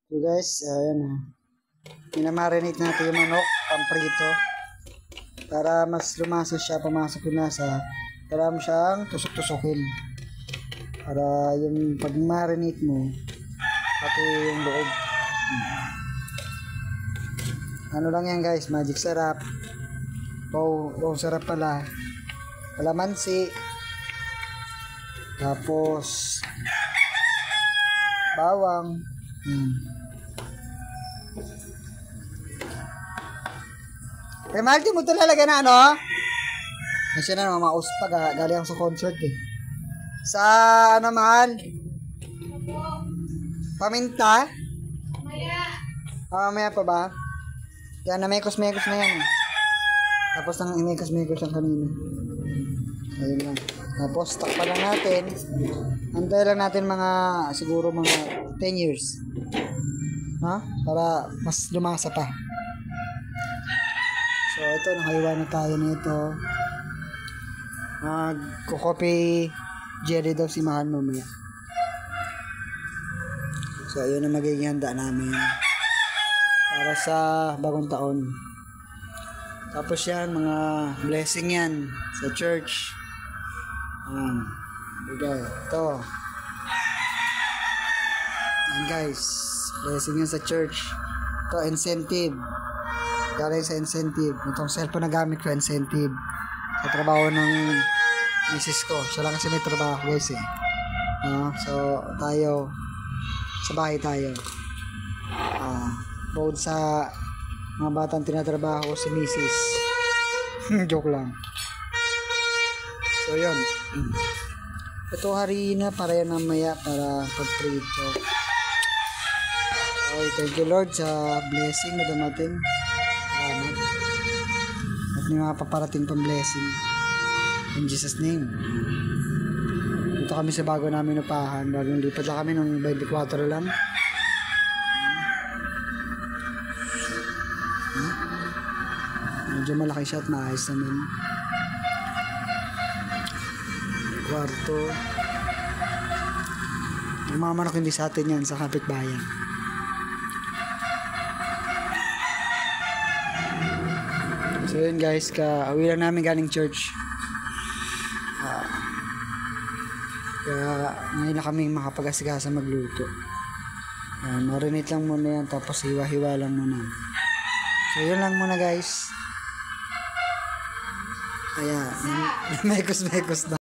So guys, ayan na. Minamarinate natin yung manok, pamprito. Para mas lumasa siya, pumasok yung lasa. Para mo siyang tusok-tusokin. Para yung pag-marinate mo, pati yung loob. Ano lang yan guys, magic sarap. Wow, sarap pala. Kalamansi. Tapos bawang. Eh, mahal mo ito lalagyan na ano? Kasi na mamaus pa, galing sa concert eh. Sa ano mahal? Paminta? Mamaya pa ba? Yan, namekos-mekos na yan eh. Tapos nang imekos-mekos lang kanina. Ayun lang. Tapos takpan lang natin. Antay lang natin mga, siguro mga 10 years. Ha? Para mas lumasa pa. So ito, nakaiwa na tayo nito. Magko-copy jelly daw si Mahal mamaya. So ayun na magiging handa namin para sa bagong taon. Tapos yan, mga blessing yan sa church. Ito. Yan guys, blessing yan sa church. Ito, incentive. Galing sa incentive. Itong cellphone na gamit ko, incentive. Sa trabaho ng misis ko. Siya lang kasi may trabaho guys eh. So, tayo, sa bahay tayo. Bukod sa mga batang tinatrabaho si misis. Joke lang. So, yun. Ito harina para yan mamaya para pagprito. Okay, thank you Lord sa blessing na dumating. Salamat. At may mga paparating pang blessing. In Jesus name. Dito kami sa bago namin upahan. Bagong lipat lang kami ng 24 lang. Medyo malaki siya at maayos naman. Kwarto. Yung mga manok hindi sa atin yan, sa kapitbayan. So yun guys, uwi lang namin galing church. Kaya ngayon na kami makapag-asigasa magluto. Marinate lang muna yan, tapos hiwa-hiwa lang muna. So yun lang muna guys. Kaya mekos-mekos na.